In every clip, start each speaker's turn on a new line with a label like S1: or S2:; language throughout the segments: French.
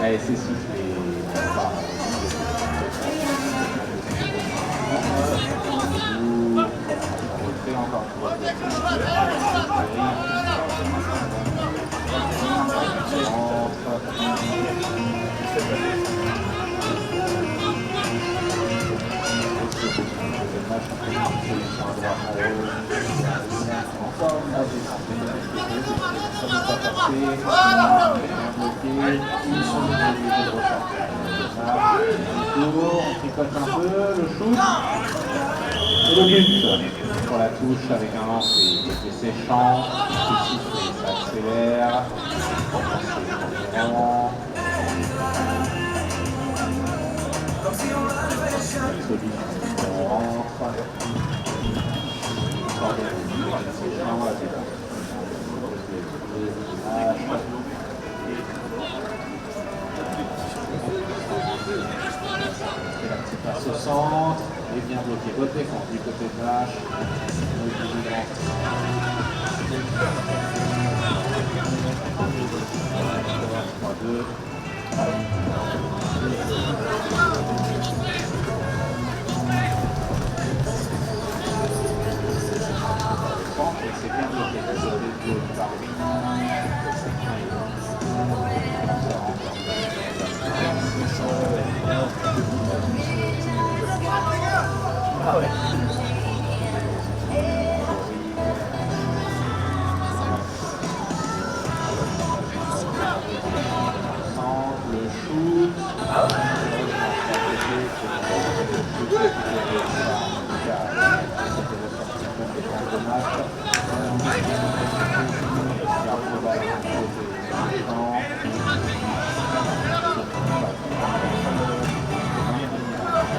S1: Allez, c'est sifflé. Refait encore une fois. On tricote un peu, le shoot et le but pour la touche avec un lancer côté séchant, c'est sifflé, ça accélère, on rentre, la petite passe au centre, et bien bloqué, bonne défense du côté de Vache. C'est bien bloqué,
S2: ah ouais.
S1: Le shoot. Ah ouais.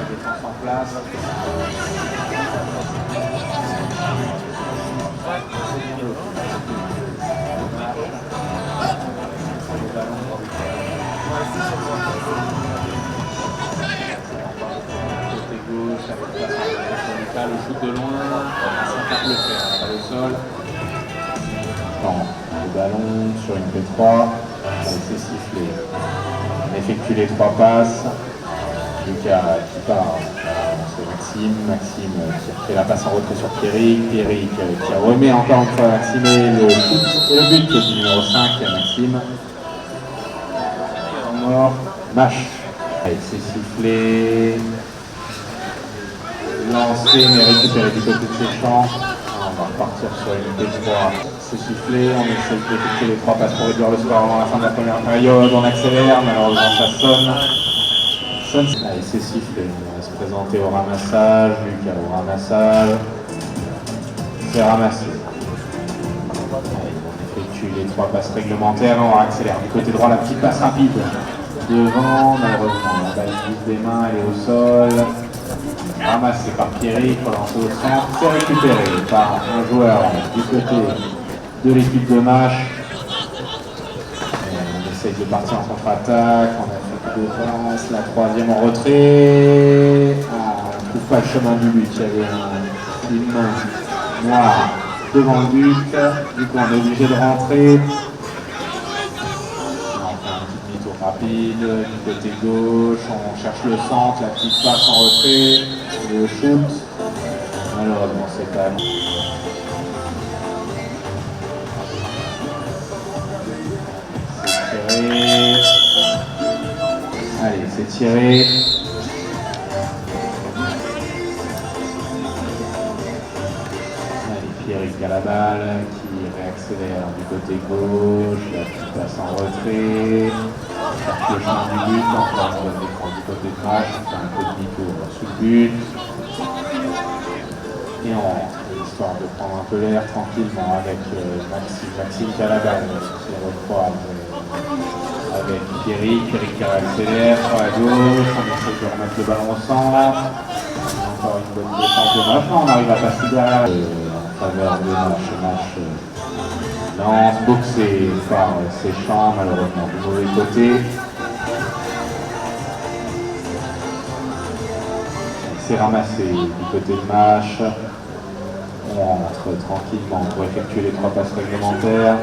S1: Défense en place. Côté gauche avec le shoot de loin, ça tape le fer, pas le sol. Non, le ballon sur une P3, c'est sifflé. On effectue les 3 passes. Lucas qui part, c'est Maxime qui fait la passe en retrait sur Pierrick qui remet encore une fois Maxime et le shoot et le but du numéro 5 Maxime. En mort, Mâche. Allez, c'est sifflé. Lancé mais récupéré du côté de Séchant. On va repartir sur une P3. C'est sifflé, on essaie d'effectuer les 3 passes pour réduire le score avant la fin de la première période. On accélère, malheureusement ça sonne. Allez, c'est sifflé, on va se présenter au ramassage, Lucas au ramassage, c'est ramassé. Allez, on effectue les 3 passes réglementaires, on accélère du côté droit la petite passe rapide. Devant, malheureusement, la balle glisse des mains, elle est au sol. Ramassé par Pierrick, relancé au centre, c'est récupéré par un joueur du côté de l'équipe de Mâche. On essaye de partir en contre-attaque, on a fait défense, la 3e en retrait. Ah, on ne trouve pas le chemin du but, il y avait une main noire devant le but, du coup on est obligé de rentrer. On fait un petit demi-tour rapide, du côté gauche, on cherche le centre, la petite passe en retrait, le shoot. Malheureusement c'est pas bon. Allez, c'est tiré. Allez, Pierrick à la balle qui réaccélère du côté gauche, la petite passe en retrait. Cherche le chemin du but, encore une bonne défense du côté de Mâche, on fait un peu de demi-tour sous le but. Et on rentre, histoire de prendre un peu l'air tranquillement avec Maxime qui a la balle, qui recroise avec Pierrick qui accélère sur la gauche, on essaie de remettre le ballon au centre. Encore une bonne défense de Mâche, on arrive à passer derrière en faveur de Mâche. Lance, boxé par Séchant, malheureusement du mauvais côté. C'est ramassé du côté de Mâche. On rentre tranquillement pour effectuer les 3 passes réglementaires.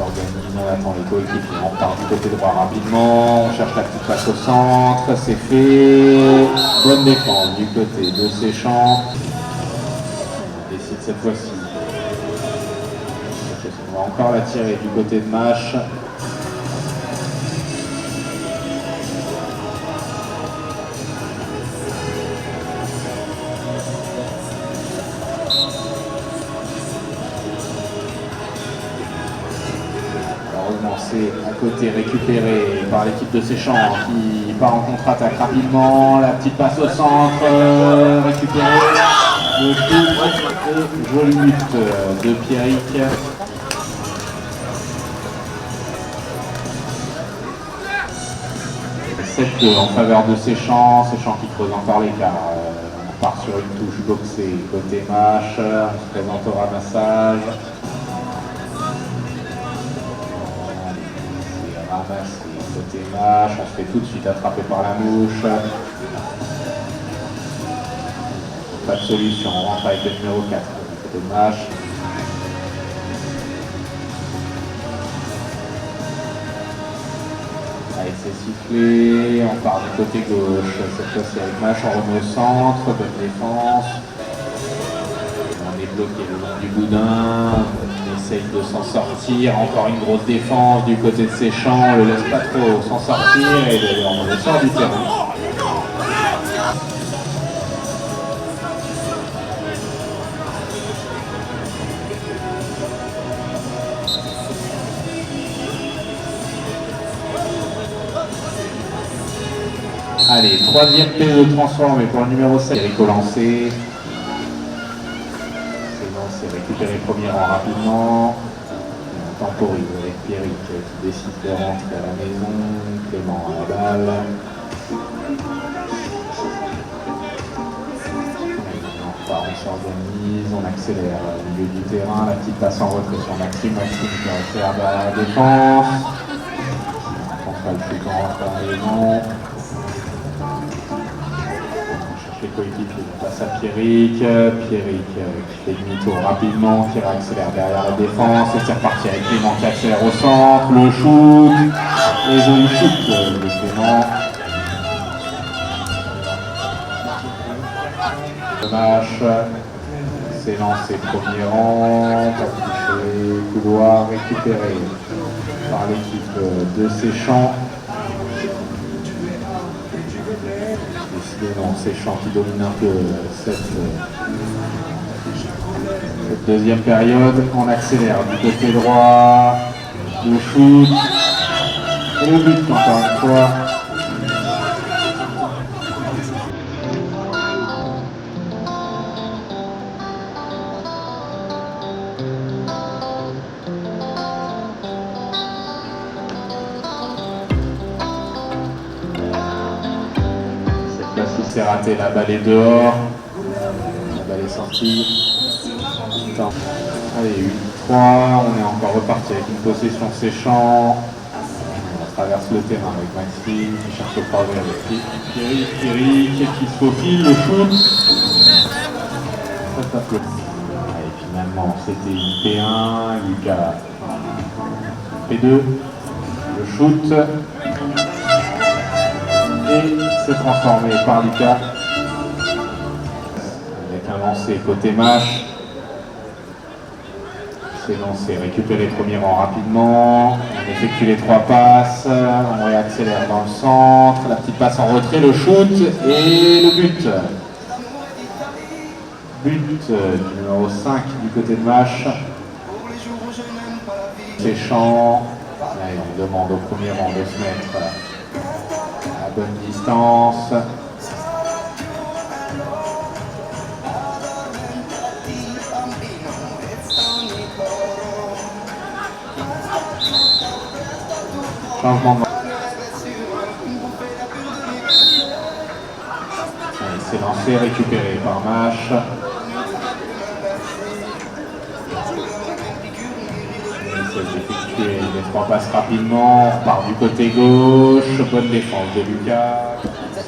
S1: s'organise, on attend les coéquipiers, on part du côté droit rapidement, on cherche la petite passe au centre, c'est fait. Bonne défense du côté de Séchant. On décide cette fois-ci. On va encore la tirer du côté de Mâche. Heureusement, c'est à côté récupéré par l'équipe de Séchant qui part en contre-attaque rapidement. La petite passe au centre, récupérée. Le shoot, joli but de Pierrick. 7-2 en faveur de Séchant qui creuse encore l'écart. On part sur une touche boxée côté Mâche, on se présente au ramassage. C'est ramassé côté Mâche, on se fait tout de suite attraper par la mouche. Pas de solution, on rentre avec le numéro 4 côté Mâche. Allez, c'est sifflé, on part du côté gauche, cette fois-ci avec Mâche, on remet au centre, bonne défense. On est bloqué le long du boudin, on essaye de s'en sortir, encore une grosse défense du côté de Séchant, on le laisse pas trop s'en sortir et on le sort du terrain. Allez, troisième PE transformé pour le numéro 7. Eric au lancé. C'est récupéré premier rang rapidement. On temporise avec Pierrick qui décide de rentrer à la maison. Clément à la balle. On s'organise, on accélère au milieu du terrain. La petite passe en retrait sur Maxime. Maxime qui va faire la défense. On fera le shoot en rentrant à la maison. Les coéquipiers passe à Pierrick qui fait demi-tour rapidement, qui réaccélère derrière la défense, et c'est reparti avec Clément qui accélère au centre, le shoot, et joli shoot de Clément. Le match, c'est lancé premier rang, pas touché, couloir récupéré par l'équipe de Séchant. Non, Séchant qui domine un peu cette deuxième période. On accélère du côté droit, le shoot et le but encore une fois. C'est raté, la balle est dehors, la balle est sortie. Allez, 8-3, on est encore reparti avec une possession Séchant. On traverse le terrain avec Maxime qui cherche le croisé avec Pierrick qui se faufile, le shoot. Ça tape le. Et finalement, c'était une P1, Lucas P2, le shoot. Et c'est transformé par Lucas avec un lancer côté Mâche. C'est lancé, récupéré premier rang rapidement, on effectue les 3 passes, on réaccélère dans le centre, la petite passe en retrait, le shoot et le but. But du numéro 5 du côté de Mâche. Séchant, on demande au premier rang de se mettre à bonne distance. Changement de... C'est lancé, récupéré par Mâche. Il essaie d'effectuer les 3 passes rapidement. On repart du côté gauche. Bonne défense de Lucas.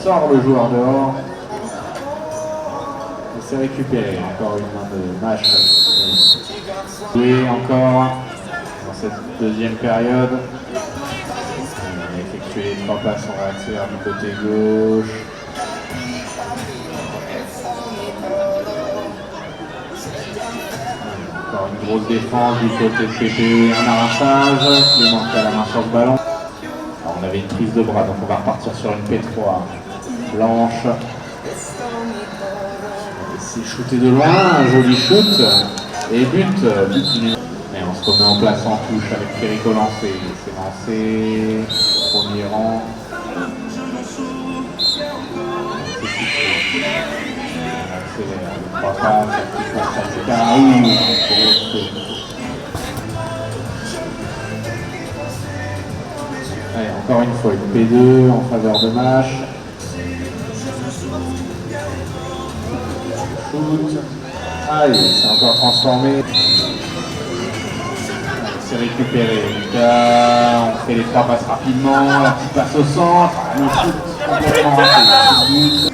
S1: Sort le joueur dehors. Et c'est récupéré. Encore une main de Mâche. Oui, encore. cette deuxième période. On a effectué les 3 passes en réaccélère du côté gauche. Encore une grosse défense du côté de PPE, un arrachage. Clément qui a la main sur le ballon. Alors, on avait une prise de bras, donc on va repartir sur une P3 blanche. C'est shooté de loin, un joli shoot. Et but du... Et on se remet en place en touche avec Perico lancé. C'est lancé, premier rang. C'est touché. On accélère, les 3 passes, la petite passe à Caraou. Allez, encore une fois, une P2 en faveur de Mâche. Shoot. Allez, c'est encore transformé. C'est récupéré. Lucas, on fait les 3 passes rapidement. La petite passe au centre. Le shoot complètement raté.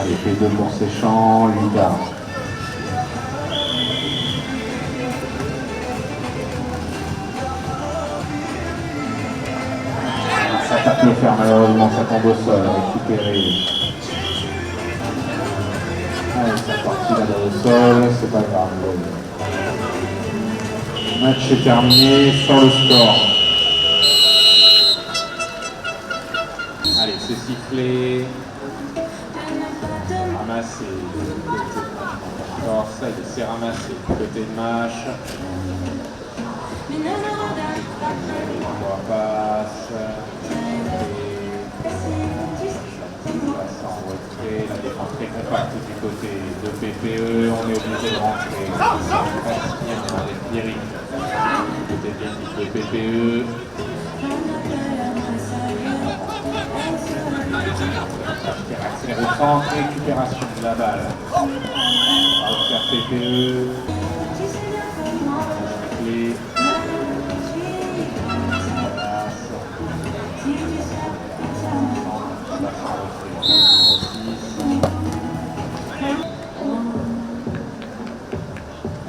S1: Allez, P2 pour Séchant. Lucas. Ça tape le fer, malheureusement, ça tombe au sol, récupéré. Allez, c'est parti là au sol, c'est pas grave. Le match est terminé, sur le score. Allez, c'est sifflé. Ramassé. Encore ça, il s'est ramassé du côté de Mâche. Passe. En retrait, la défense très compacte du côté de PPE, on est obligé de rentrer. On est dans les Pierrick du côté de l'équipe de PPE. Accélère au centre, récupération de la balle. On va faire PPE. Clé.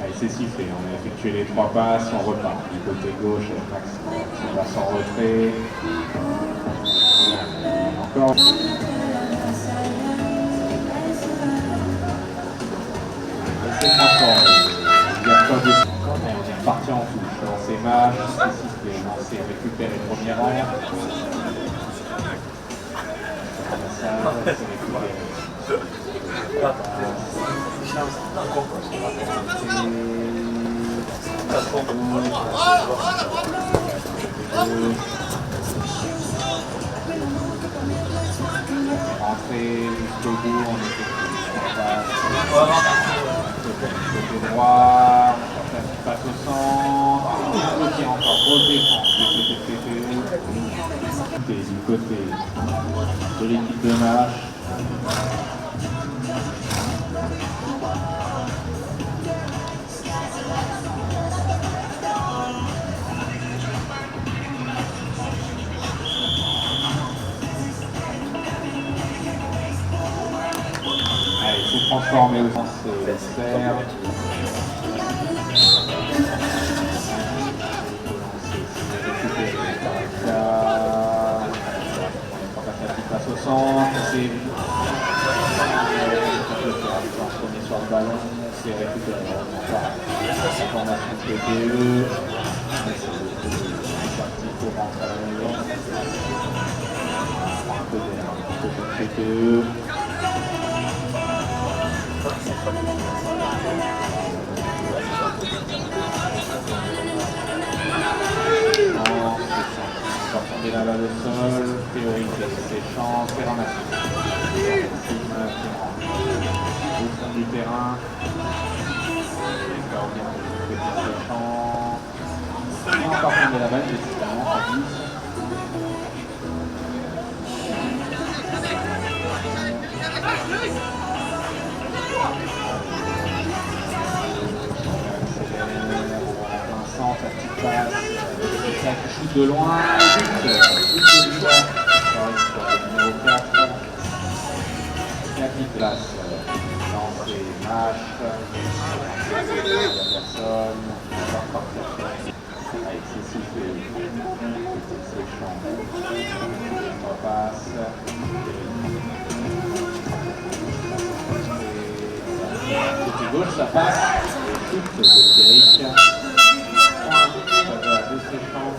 S1: Allez, c'est sifflé, on a effectué les 3 passes, on repart du côté gauche avec Maxime, on passe en retrait. Encore. C'est transformé. Il y a pas de... On est reparti en touche, lancé Mâche, c'est sifflé, lancé, récupéré premier rang. C'est récupéré. Rentré jusqu'au bout, on côté droit, on cherche la passe au centre, côté encore, grosse défense du côté de l'équipe de Mâche. Allez, c'est transformé au sens serre. Passe au centre, c'est transformé sur le ballon, c'est récupéré. Formation PPE. C'est parti pour rentrer à la maison. Un peu de PPE. Tomber la balle au sol, théorique, Séchant, c'est ramassé. Au fond du terrain. Séchant. Encore tomber la balle, évidemment, à 10. Vincent, sa petite passe. Ça shoot de loin, but de Lucas, sur le numéro 4. La petite place, lancer, match, personne, encore partir avec ses sifflets, ses chants, repasse, côté gauche ça passe, et shoot de Thierry, ça va à deux séchants.